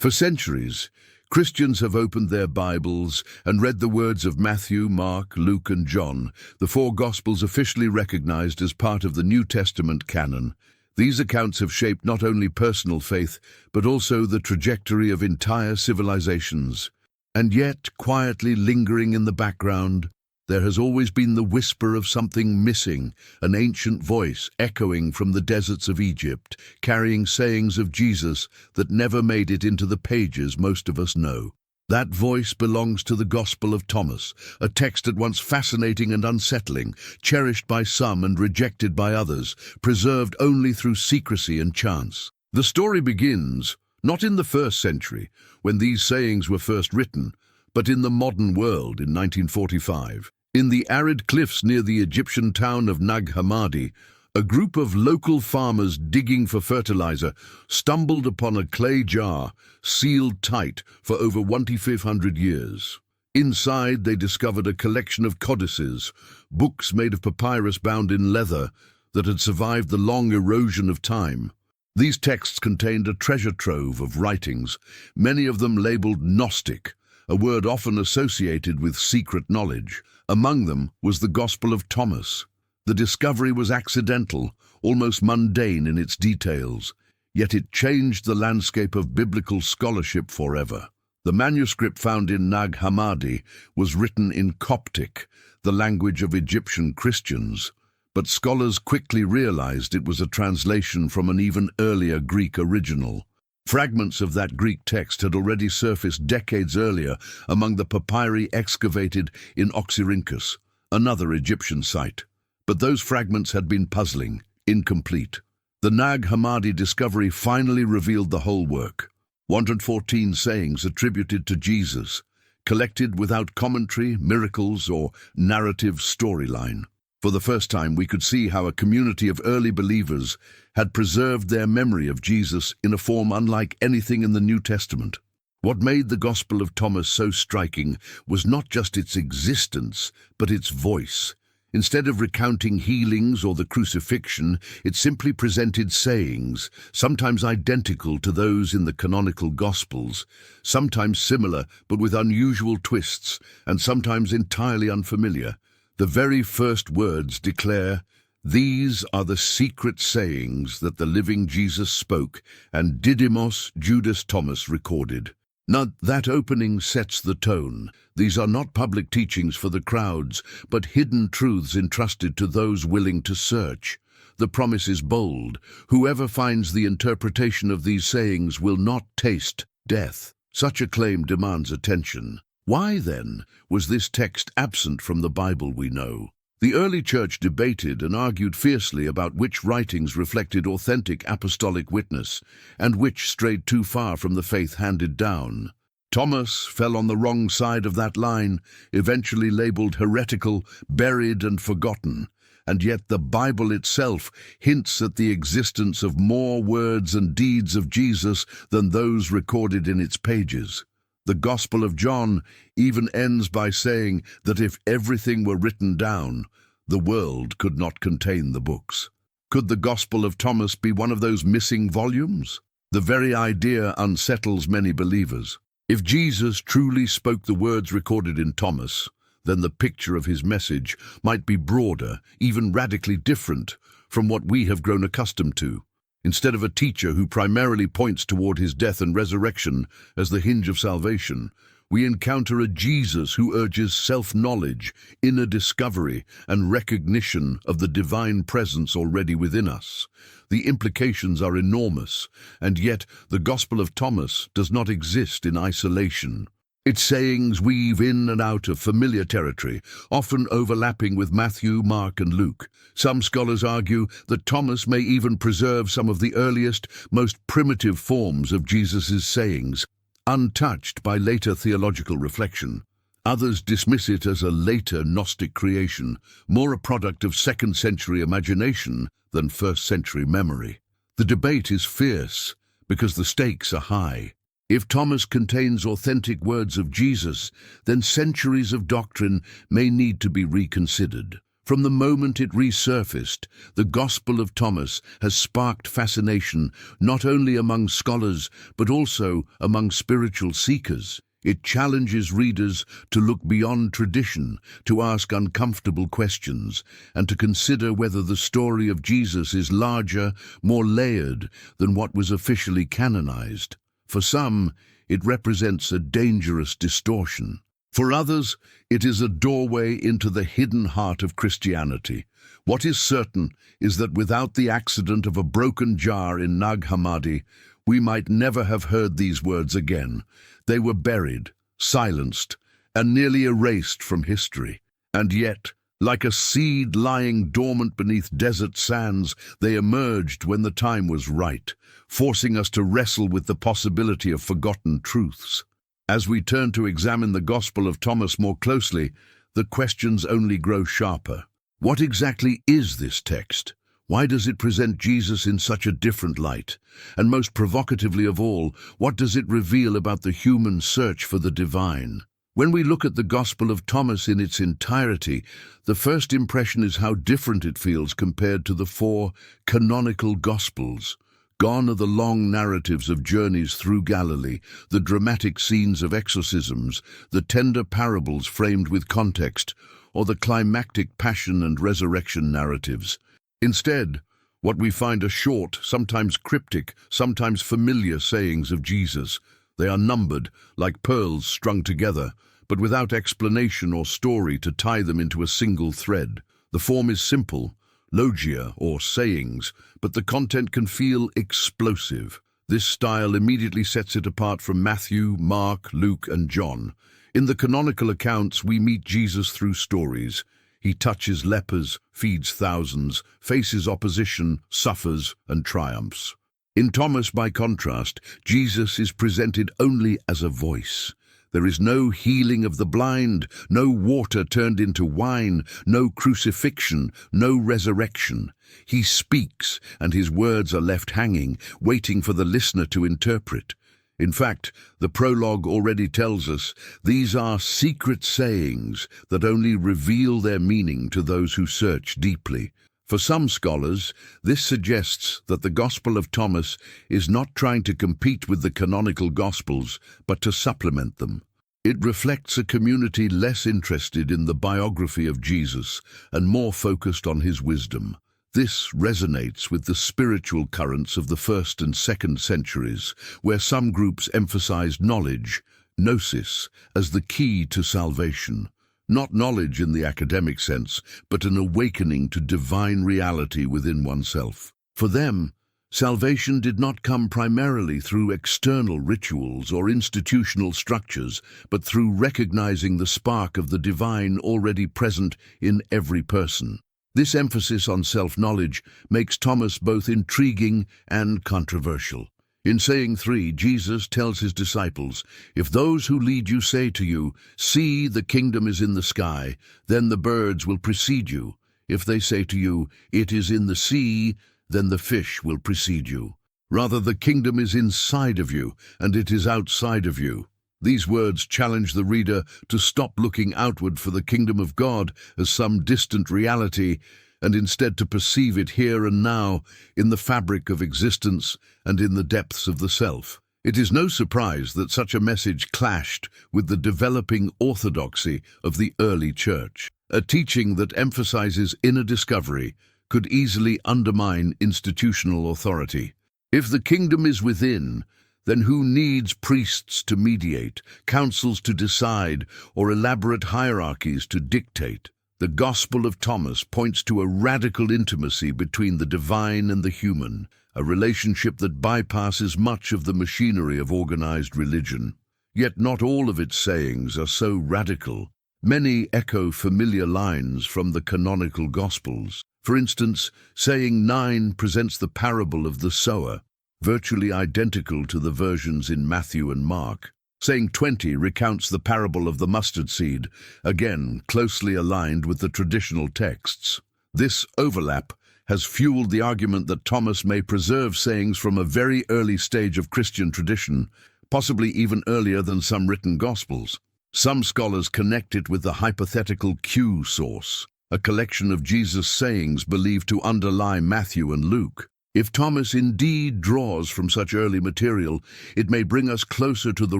For centuries, Christians have opened their Bibles and read the words of Matthew, Mark, Luke, and John, the four Gospels officially recognized as part of the New Testament canon. These accounts have shaped not only personal faith, but also the trajectory of entire civilizations. And yet, quietly lingering in the background, there has always been the whisper of something missing, an ancient voice echoing from the deserts of Egypt, carrying sayings of Jesus that never made it into the pages most of us know. That voice belongs to the Gospel of Thomas, a text at once fascinating and unsettling, cherished by some and rejected by others, preserved only through secrecy and chance. The story begins, not in the 1st century, when these sayings were first written, but in the modern world in 1945. In the arid cliffs near the Egyptian town of Nag Hammadi, a group of local farmers digging for fertilizer stumbled upon a clay jar sealed tight for over 1,500 years. Inside, they discovered a collection of codices, books made of papyrus bound in leather that had survived the long erosion of time. These texts contained a treasure trove of writings, many of them labeled Gnostic, a word often associated with secret knowledge. Among them was the Gospel of Thomas. The discovery was accidental, almost mundane in its details, yet it changed the landscape of biblical scholarship forever. The manuscript found in Nag Hammadi was written in Coptic, the language of Egyptian Christians, but scholars quickly realized it was a translation from an even earlier Greek original. Fragments of that Greek text had already surfaced decades earlier among the papyri excavated in Oxyrhynchus, another Egyptian site. But those fragments had been puzzling, incomplete. The Nag Hammadi discovery finally revealed the whole work. 114 sayings attributed to Jesus, collected without commentary, miracles, or narrative storyline. For the first time, we could see how a community of early believers had preserved their memory of Jesus in a form unlike anything in the New Testament. What made the Gospel of Thomas so striking was not just its existence, but its voice. Instead of recounting healings or the crucifixion, it simply presented sayings, sometimes identical to those in the canonical Gospels, sometimes similar but with unusual twists, and sometimes entirely unfamiliar. The very first words declare, "These are the secret sayings that the living Jesus spoke, and Didymos Judas Thomas recorded." Now, that opening sets the tone. These are not public teachings for the crowds, but hidden truths entrusted to those willing to search. The promise is bold. Whoever finds the interpretation of these sayings will not taste death. Such a claim demands attention. Why, then, was this text absent from the Bible we know? The early church debated and argued fiercely about which writings reflected authentic apostolic witness and which strayed too far from the faith handed down. Thomas fell on the wrong side of that line, eventually labeled heretical, buried and forgotten. And yet the Bible itself hints at the existence of more words and deeds of Jesus than those recorded in its pages. The Gospel of John even ends by saying that if everything were written down, the world could not contain the books. Could the Gospel of Thomas be one of those missing volumes? The very idea unsettles many believers. If Jesus truly spoke the words recorded in Thomas, then the picture of his message might be broader, even radically different from what we have grown accustomed to. Instead of a teacher who primarily points toward his death and resurrection as the hinge of salvation, we encounter a Jesus who urges self-knowledge, inner discovery, and recognition of the divine presence already within us. The implications are enormous, and yet the Gospel of Thomas does not exist in isolation. Its sayings weave in and out of familiar territory, often overlapping with Matthew, Mark, and Luke. Some scholars argue that Thomas may even preserve some of the earliest, most primitive forms of Jesus' sayings, untouched by later theological reflection. Others dismiss it as a later Gnostic creation, more a product of 2nd century imagination than 1st century memory. The debate is fierce because the stakes are high. If Thomas contains authentic words of Jesus, then centuries of doctrine may need to be reconsidered. From the moment it resurfaced, the Gospel of Thomas has sparked fascination not only among scholars but also among spiritual seekers. It challenges readers to look beyond tradition, to ask uncomfortable questions, and to consider whether the story of Jesus is larger, more layered than what was officially canonized. For some, it represents a dangerous distortion. For others, it is a doorway into the hidden heart of Christianity. What is certain is that without the accident of a broken jar in Nag Hammadi, we might never have heard these words again. They were buried, silenced, and nearly erased from history. And yet, like a seed lying dormant beneath desert sands, they emerged when the time was right, forcing us to wrestle with the possibility of forgotten truths. As we turn to examine the Gospel of Thomas more closely, the questions only grow sharper. What exactly is this text? Why does it present Jesus in such a different light? And most provocatively of all, what does it reveal about the human search for the divine? When we look at the Gospel of Thomas in its entirety, the first impression is how different it feels compared to the four canonical Gospels. Gone are the long narratives of journeys through Galilee, the dramatic scenes of exorcisms, the tender parables framed with context, or the climactic passion and resurrection narratives. Instead, what we find are short, sometimes cryptic, sometimes familiar sayings of Jesus. They are numbered, like pearls strung together, but without explanation or story to tie them into a single thread. The form is simple, logia or sayings, but the content can feel explosive. This style immediately sets it apart from Matthew, Mark, Luke, and John. In the canonical accounts, we meet Jesus through stories. He touches lepers, feeds thousands, faces opposition, suffers, and triumphs. In Thomas, by contrast, Jesus is presented only as a voice. There is no healing of the blind, no water turned into wine, no crucifixion, no resurrection. He speaks, and his words are left hanging, waiting for the listener to interpret. In fact, the prologue already tells us these are secret sayings that only reveal their meaning to those who search deeply. For some scholars, this suggests that the Gospel of Thomas is not trying to compete with the canonical Gospels, but to supplement them. It reflects a community less interested in the biography of Jesus and more focused on his wisdom. This resonates with the spiritual currents of the 1st and 2nd centuries, where some groups emphasized knowledge, gnosis, as the key to salvation. Not knowledge in the academic sense, but an awakening to divine reality within oneself. For them, salvation did not come primarily through external rituals or institutional structures, but through recognizing the spark of the divine already present in every person. This emphasis on self-knowledge makes Thomas both intriguing and controversial. In saying 3, Jesus tells his disciples, "If those who lead you say to you, 'See, the kingdom is in the sky,' then the birds will precede you. If they say to you, 'It is in the sea,' then the fish will precede you. Rather, the kingdom is inside of you, and it is outside of you." These words challenge the reader to stop looking outward for the kingdom of God as some distant reality, and instead to perceive it here and now, in the fabric of existence and in the depths of the self. It is no surprise that such a message clashed with the developing orthodoxy of the early church. A teaching that emphasizes inner discovery could easily undermine institutional authority. If the kingdom is within, then who needs priests to mediate, councils to decide, or elaborate hierarchies to dictate? The Gospel of Thomas points to a radical intimacy between the divine and the human, a relationship that bypasses much of the machinery of organized religion. Yet not all of its sayings are so radical. Many echo familiar lines from the canonical Gospels. For instance, saying 9 presents the parable of the sower, virtually identical to the versions in Matthew and Mark. Saying 20 recounts the parable of the mustard seed, again closely aligned with the traditional texts. This overlap has fueled the argument that Thomas may preserve sayings from a very early stage of Christian tradition, possibly even earlier than some written Gospels. Some scholars connect it with the hypothetical Q source, a collection of Jesus' sayings believed to underlie Matthew and Luke. If Thomas indeed draws from such early material, it may bring us closer to the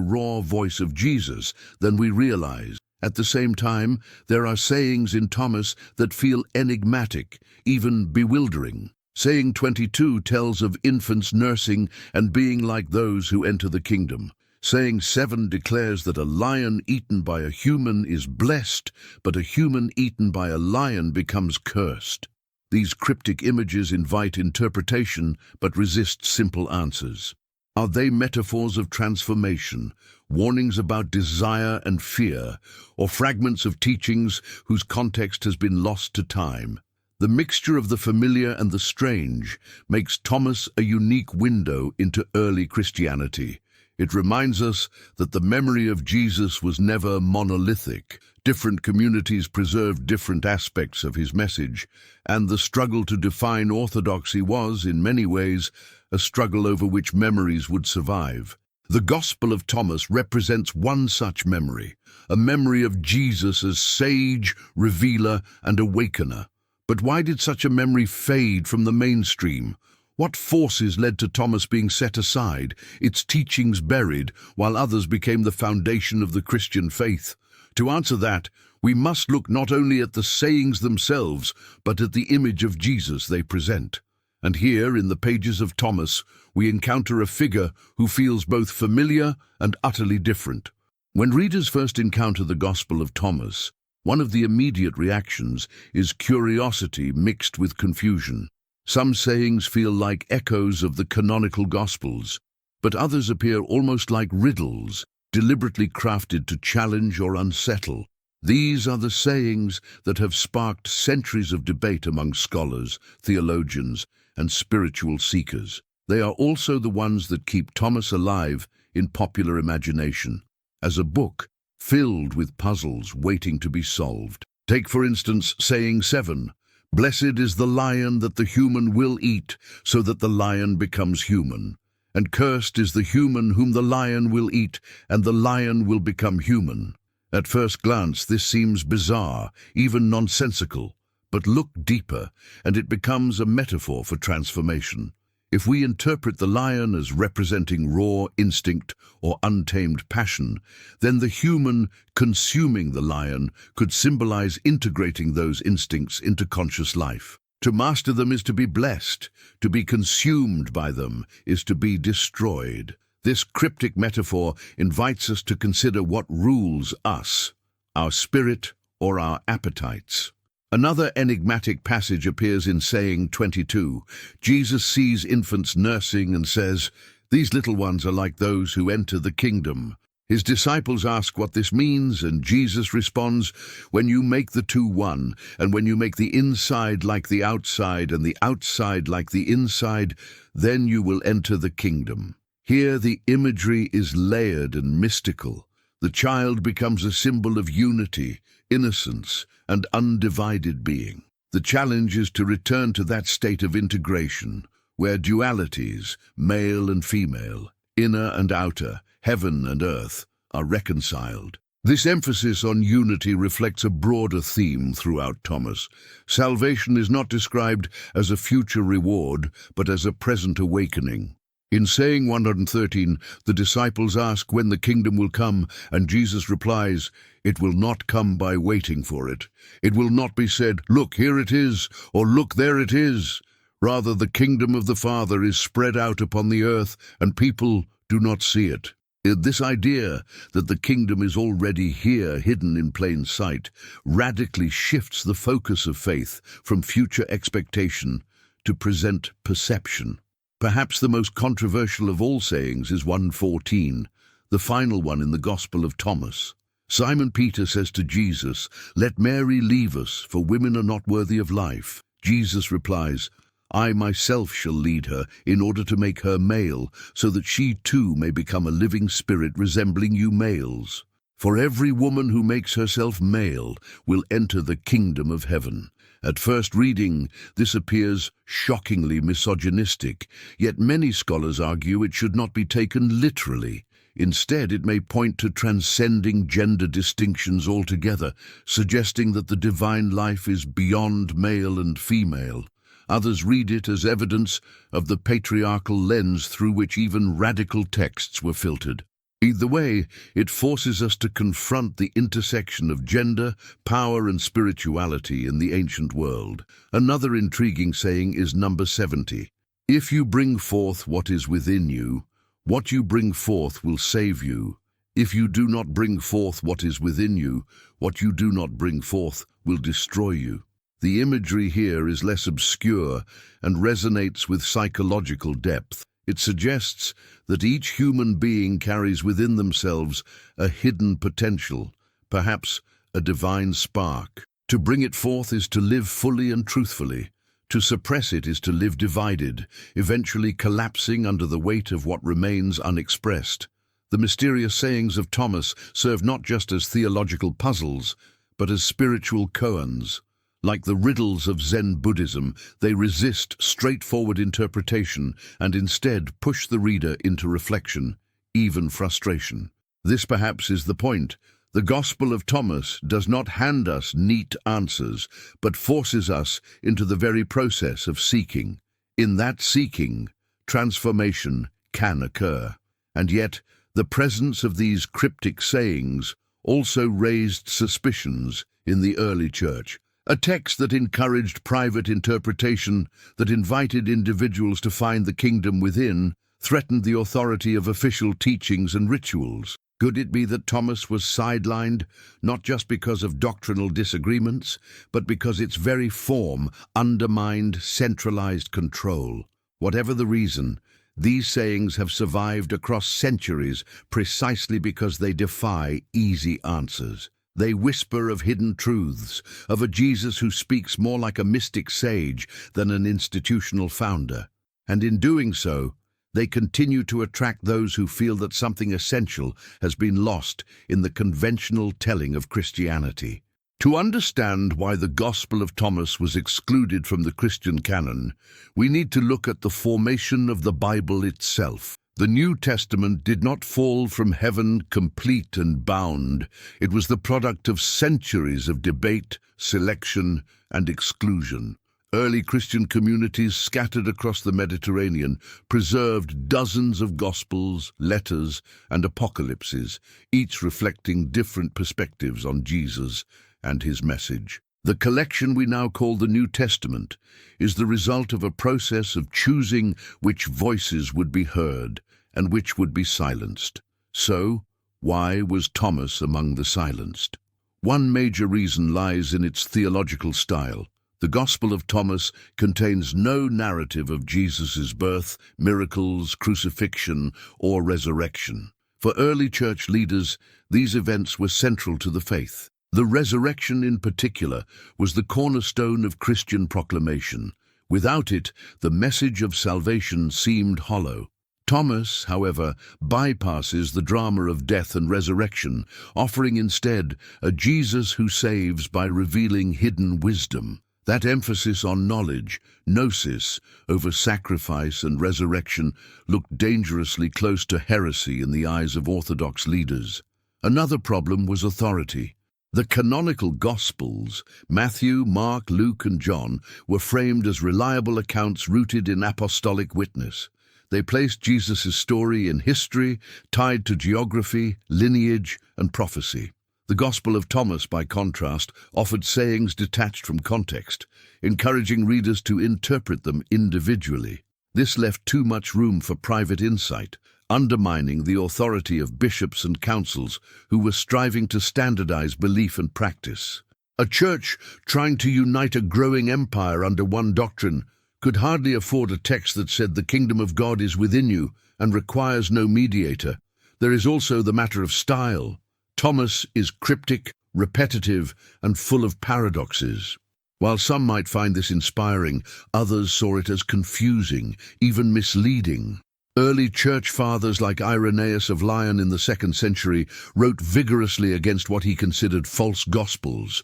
raw voice of Jesus than we realize. At the same time, there are sayings in Thomas that feel enigmatic, even bewildering. Saying 22 tells of infants nursing and being like those who enter the kingdom. Saying 7 declares that a lion eaten by a human is blessed, but a human eaten by a lion becomes cursed. These cryptic images invite interpretation but resist simple answers. Are they metaphors of transformation, warnings about desire and fear, or fragments of teachings whose context has been lost to time? The mixture of the familiar and the strange makes Thomas a unique window into early Christianity. It reminds us that the memory of Jesus was never monolithic. Different communities preserved different aspects of his message, and the struggle to define orthodoxy was, in many ways, a struggle over which memories would survive. The Gospel of Thomas represents one such memory, a memory of Jesus as sage, revealer, and awakener. But why did such a memory fade from the mainstream? What forces led to Thomas being set aside, its teachings buried, while others became the foundation of the Christian faith? To answer that, we must look not only at the sayings themselves, but at the image of Jesus they present. And here, in the pages of Thomas, we encounter a figure who feels both familiar and utterly different. When readers first encounter the Gospel of Thomas, one of the immediate reactions is curiosity mixed with confusion. Some sayings feel like echoes of the canonical Gospels, but others appear almost like riddles, deliberately crafted to challenge or unsettle. These are the sayings that have sparked centuries of debate among scholars, theologians, and spiritual seekers. They are also the ones that keep Thomas alive in popular imagination, as a book filled with puzzles waiting to be solved. Take, for instance, saying 7. Blessed is the lion that the human will eat, so that the lion becomes human. And cursed is the human whom the lion will eat, and the lion will become human. At first glance, this seems bizarre, even nonsensical. But look deeper, and it becomes a metaphor for transformation. If we interpret the lion as representing raw instinct or untamed passion, then the human consuming the lion could symbolize integrating those instincts into conscious life. To master them is to be blessed. To be consumed by them is to be destroyed. This cryptic metaphor invites us to consider what rules us, our spirit or our appetites. Another enigmatic passage appears in saying 22. Jesus sees infants nursing and says, "These little ones are like those who enter the kingdom." His disciples ask what this means, and Jesus responds, "When you make the two one, and when you make the inside like the outside and the outside like the inside, then you will enter the kingdom." Here the imagery is layered and mystical. The child becomes a symbol of unity, innocence, and undivided being. The challenge is to return to that state of integration, where dualities, male and female, inner and outer, heaven and earth, are reconciled. This emphasis on unity reflects a broader theme throughout Thomas. Salvation is not described as a future reward, but as a present awakening. In saying 113, the disciples ask when the kingdom will come, and Jesus replies, "It will not come by waiting for it. It will not be said, 'Look, here it is,' or 'Look, there it is.' Rather, the kingdom of the Father is spread out upon the earth, and people do not see it." This idea that the kingdom is already here, hidden in plain sight, radically shifts the focus of faith from future expectation to present perception. Perhaps the most controversial of all sayings is 114, the final one in the Gospel of Thomas. Simon Peter says to Jesus, "Let Mary leave us, for women are not worthy of life." Jesus replies, "I myself shall lead her in order to make her male, so that she too may become a living spirit resembling you males. For every woman who makes herself male will enter the kingdom of heaven." At first reading, this appears shockingly misogynistic, yet many scholars argue it should not be taken literally. Instead, it may point to transcending gender distinctions altogether, suggesting that the divine life is beyond male and female. Others read it as evidence of the patriarchal lens through which even radical texts were filtered. Either way, it forces us to confront the intersection of gender, power, and spirituality in the ancient world. Another intriguing saying is number 70. If you bring forth what is within you, what you bring forth will save you. If you do not bring forth what is within you, what you do not bring forth will destroy you. The imagery here is less obscure and resonates with psychological depth. It suggests that each human being carries within themselves a hidden potential, perhaps a divine spark. To bring it forth is to live fully and truthfully. To suppress it is to live divided, eventually collapsing under the weight of what remains unexpressed. The mysterious sayings of Thomas serve not just as theological puzzles, but as spiritual koans. Like the riddles of Zen Buddhism, they resist straightforward interpretation and instead push the reader into reflection, even frustration. This perhaps is the point. The Gospel of Thomas does not hand us neat answers, but forces us into the very process of seeking. In that seeking, transformation can occur. And yet, the presence of these cryptic sayings also raised suspicions in the early church. A text that encouraged private interpretation, that invited individuals to find the kingdom within, threatened the authority of official teachings and rituals. Could it be that Thomas was sidelined, not just because of doctrinal disagreements, but because its very form undermined centralized control? Whatever the reason, these sayings have survived across centuries precisely because they defy easy answers. They whisper of hidden truths, of a Jesus who speaks more like a mystic sage than an institutional founder. And in doing so, they continue to attract those who feel that something essential has been lost in the conventional telling of Christianity. To understand why the Gospel of Thomas was excluded from the Christian canon, we need to look at the formation of the Bible itself. The New Testament did not fall from heaven complete and bound. It was the product of centuries of debate, selection, and exclusion. Early Christian communities scattered across the Mediterranean preserved dozens of Gospels, letters, and apocalypses, each reflecting different perspectives on Jesus and his message. The collection we now call the New Testament is the result of a process of choosing which voices would be heard and which would be silenced. So, why was Thomas among the silenced? One major reason lies in its theological style. The Gospel of Thomas contains no narrative of Jesus' birth, miracles, crucifixion, or resurrection. For early church leaders, these events were central to the faith. The resurrection in particular was the cornerstone of Christian proclamation. Without it, the message of salvation seemed hollow. Thomas, however, bypasses the drama of death and resurrection, offering instead a Jesus who saves by revealing hidden wisdom. That emphasis on knowledge, gnosis, over sacrifice and resurrection looked dangerously close to heresy in the eyes of Orthodox leaders. Another problem was authority. The canonical Gospels, Matthew, Mark, Luke, and John, were framed as reliable accounts rooted in apostolic witness. They placed Jesus' story in history, tied to geography, lineage, and prophecy. The Gospel of Thomas, by contrast, offered sayings detached from context, encouraging readers to interpret them individually. This left too much room for private insight, undermining the authority of bishops and councils who were striving to standardize belief and practice. A church trying to unite a growing empire under one doctrine could hardly afford a text that said the kingdom of God is within you and requires no mediator. There is also the matter of style. Thomas is cryptic, repetitive, and full of paradoxes. While some might find this inspiring, others saw it as confusing, even misleading. Early church fathers like Irenaeus of Lyon in the 2nd century wrote vigorously against what he considered false gospels.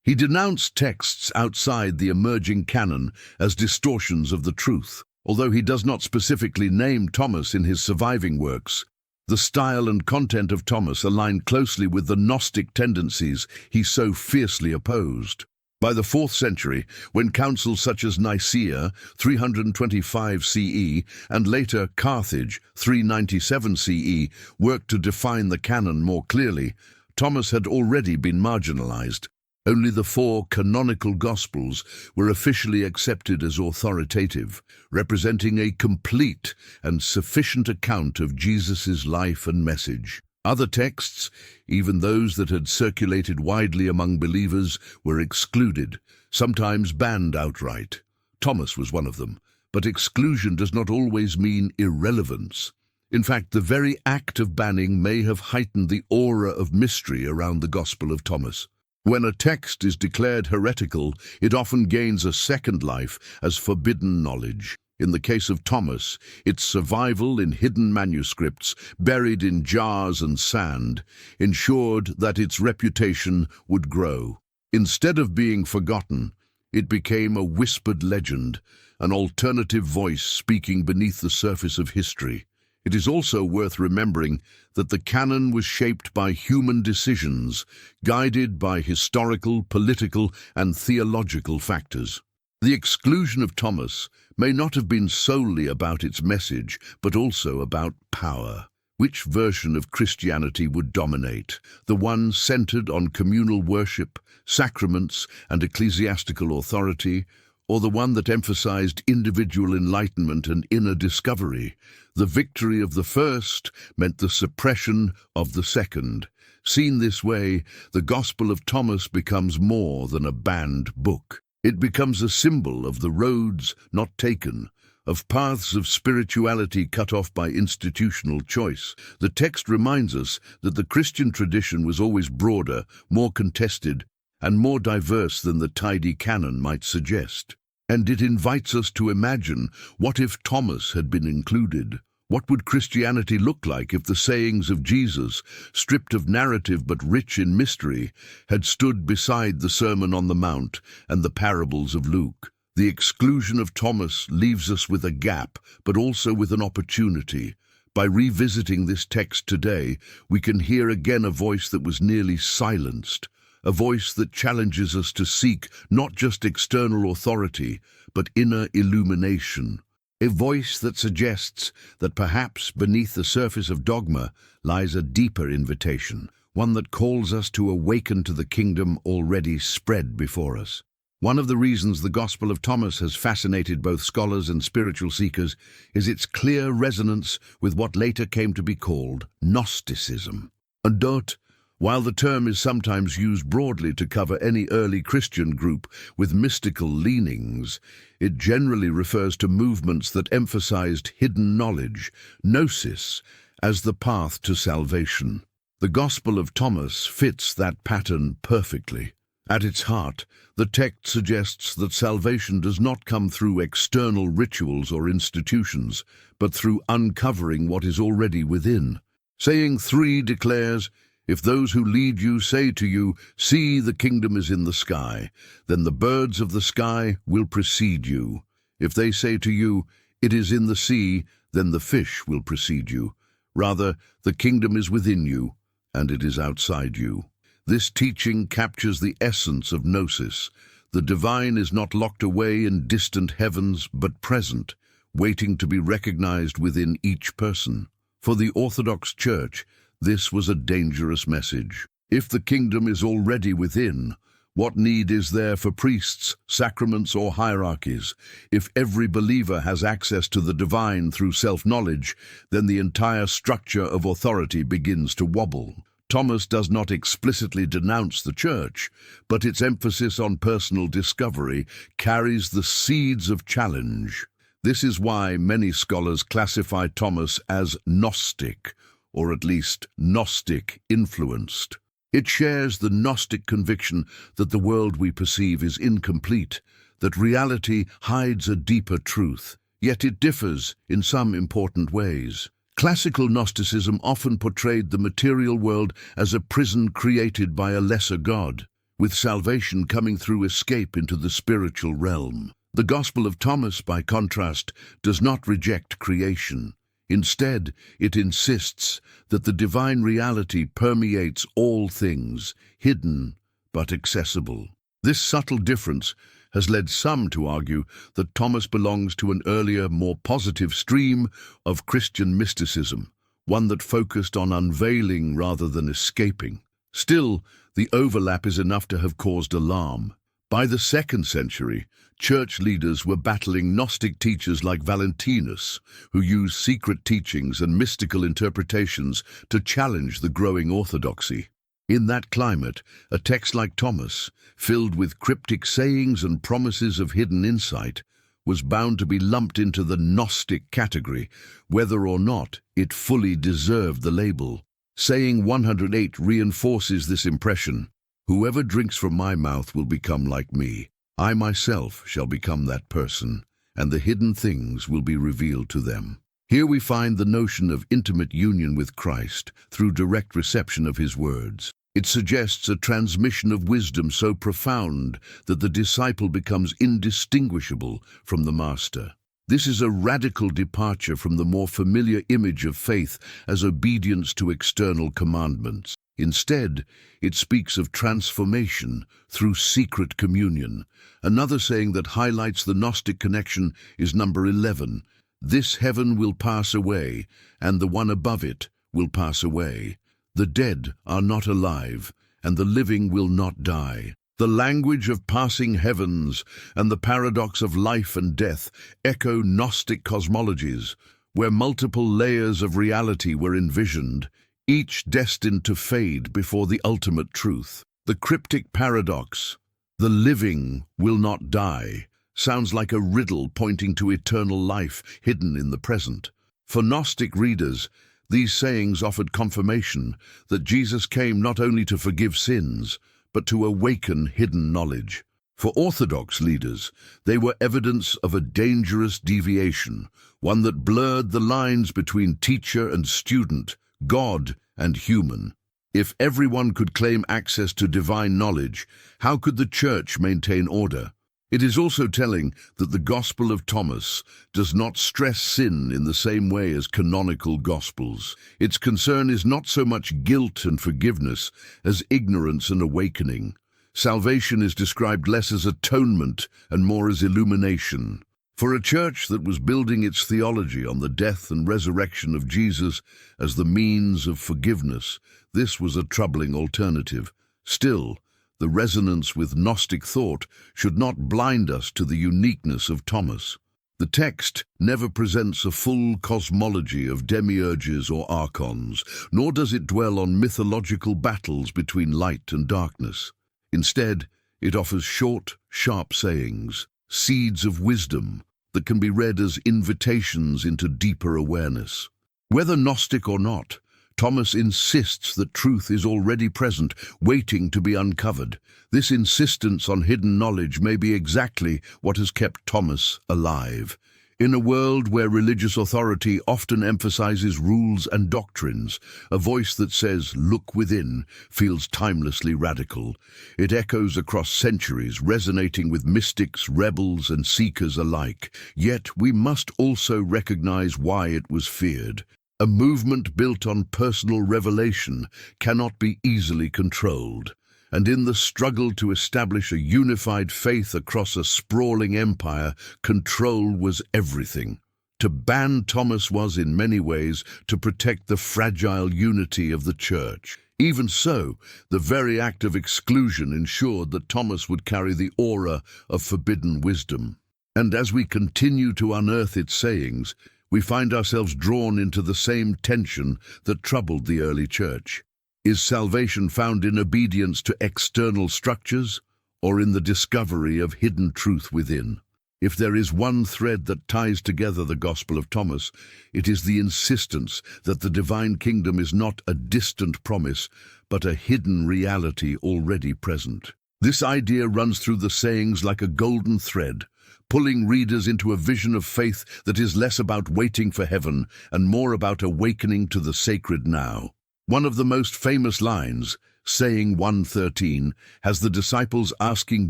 He denounced texts outside the emerging canon as distortions of the truth. Although he does not specifically name Thomas in his surviving works, The style and content of Thomas aligned closely with the Gnostic tendencies he so fiercely opposed. By the 4th century, when councils such as Nicaea, 325 CE, and later Carthage, 397 CE, worked to define the canon more clearly, Thomas had already been marginalized. Only the 4 canonical Gospels were officially accepted as authoritative, representing a complete and sufficient account of Jesus' life and message. Other texts, even those that had circulated widely among believers, were excluded, sometimes banned outright. Thomas was one of them, but exclusion does not always mean irrelevance. In fact, the very act of banning may have heightened the aura of mystery around the Gospel of Thomas. When a text is declared heretical, it often gains a second life as forbidden knowledge. In the case of Thomas, its survival in hidden manuscripts, buried in jars and sand, ensured that its reputation would grow. Instead of being forgotten, it became a whispered legend, an alternative voice speaking beneath the surface of history. It is also worth remembering that the canon was shaped by human decisions, guided by historical, political, and theological factors. The exclusion of Thomas may not have been solely about its message, but also about power. Which version of Christianity would dominate? The one centered on communal worship, sacraments, and ecclesiastical authority, or the one that emphasized individual enlightenment and inner discovery? The victory of the first meant the suppression of the second. Seen this way, the Gospel of Thomas becomes more than a banned book. It becomes a symbol of the roads not taken, of paths of spirituality cut off by institutional choice. The text reminds us that the Christian tradition was always broader, more contested, and more diverse than the tidy canon might suggest. And it invites us to imagine, what if Thomas had been included? What would Christianity look like if the sayings of Jesus, stripped of narrative but rich in mystery, had stood beside the Sermon on the Mount and the parables of Luke? The exclusion of Thomas leaves us with a gap, but also with an opportunity. By revisiting this text today, we can hear again a voice that was nearly silenced, a voice that challenges us to seek not just external authority, but inner illumination. A voice that suggests that perhaps beneath the surface of dogma lies a deeper invitation, one that calls us to awaken to the kingdom already spread before us. One of the reasons the Gospel of Thomas has fascinated both scholars and spiritual seekers is its clear resonance with what later came to be called Gnosticism. And while the term is sometimes used broadly to cover any early Christian group with mystical leanings, it generally refers to movements that emphasized hidden knowledge, gnosis, as the path to salvation. The Gospel of Thomas fits that pattern perfectly. At its heart, the text suggests that salvation does not come through external rituals or institutions, but through uncovering what is already within. Saying 3 declares, "If those who lead you say to you, 'See, the kingdom is in the sky,' then the birds of the sky will precede you. If they say to you, 'It is in the sea,' then the fish will precede you. Rather, the kingdom is within you, and it is outside you." This teaching captures the essence of gnosis. The divine is not locked away in distant heavens, but present, waiting to be recognized within each person. For the Orthodox Church, this was a dangerous message. If the kingdom is already within, what need is there for priests, sacraments, or hierarchies? If every believer has access to the divine through self-knowledge, then the entire structure of authority begins to wobble. Thomas does not explicitly denounce the church, but its emphasis on personal discovery carries the seeds of challenge. This is why many scholars classify Thomas as Gnostic, or at least Gnostic-influenced. It shares the Gnostic conviction that the world we perceive is incomplete, that reality hides a deeper truth, yet it differs in some important ways. Classical Gnosticism often portrayed the material world as a prison created by a lesser god, with salvation coming through escape into the spiritual realm. The Gospel of Thomas, by contrast, does not reject creation. Instead, it insists that the divine reality permeates all things, hidden but accessible. This subtle difference has led some to argue that Thomas belongs to an earlier, more positive stream of Christian mysticism, one that focused on unveiling rather than escaping. Still, the overlap is enough to have caused alarm. By the 2nd century, church leaders were battling Gnostic teachers like Valentinus, who used secret teachings and mystical interpretations to challenge the growing orthodoxy. In that climate, a text like Thomas, filled with cryptic sayings and promises of hidden insight, was bound to be lumped into the Gnostic category, whether or not it fully deserved the label. Saying 108 reinforces this impression. Whoever drinks from my mouth will become like me. I myself shall become that person, and the hidden things will be revealed to them. Here we find the notion of intimate union with Christ through direct reception of his words. It suggests a transmission of wisdom so profound that the disciple becomes indistinguishable from the master. This is a radical departure from the more familiar image of faith as obedience to external commandments. Instead, it speaks of transformation through secret communion. Another saying that highlights the Gnostic connection is number 11. This heaven will pass away, and the one above it will pass away. The dead are not alive, and the living will not die. The language of passing heavens and the paradox of life and death echo Gnostic cosmologies, where multiple layers of reality were envisioned, each destined to fade before the ultimate truth. The cryptic paradox, the living will not die, sounds like a riddle pointing to eternal life hidden in the present. For Gnostic readers, these sayings offered confirmation that Jesus came not only to forgive sins, but to awaken hidden knowledge. For Orthodox leaders, they were evidence of a dangerous deviation, one that blurred the lines between teacher and student, God and human. If everyone could claim access to divine knowledge, how could the Church maintain order? It is also telling that the Gospel of Thomas does not stress sin in the same way as canonical Gospels. Its concern is not so much guilt and forgiveness as ignorance and awakening. Salvation is described less as atonement and more as illumination. For a church that was building its theology on the death and resurrection of Jesus as the means of forgiveness, this was a troubling alternative. Still, the resonance with Gnostic thought should not blind us to the uniqueness of Thomas. The text never presents a full cosmology of demiurges or archons, nor does it dwell on mythological battles between light and darkness. Instead, it offers short, sharp sayings, seeds of wisdom that can be read as invitations into deeper awareness. Whether Gnostic or not, Thomas insists that truth is already present, waiting to be uncovered. This insistence on hidden knowledge may be exactly what has kept Thomas alive. In a world where religious authority often emphasizes rules and doctrines, a voice that says, "Look within," feels timelessly radical. It echoes across centuries, resonating with mystics, rebels, and seekers alike. Yet we must also recognize why it was feared. A movement built on personal revelation cannot be easily controlled. And in the struggle to establish a unified faith across a sprawling empire, control was everything. To ban Thomas was, in many ways, to protect the fragile unity of the Church. Even so, the very act of exclusion ensured that Thomas would carry the aura of forbidden wisdom. And as we continue to unearth its sayings, we find ourselves drawn into the same tension that troubled the early Church. Is salvation found in obedience to external structures, or in the discovery of hidden truth within? If there is one thread that ties together the Gospel of Thomas, it is the insistence that the divine kingdom is not a distant promise, but a hidden reality already present. This idea runs through the sayings like a golden thread, pulling readers into a vision of faith that is less about waiting for heaven and more about awakening to the sacred now. One of the most famous lines, saying 1:13, has the disciples asking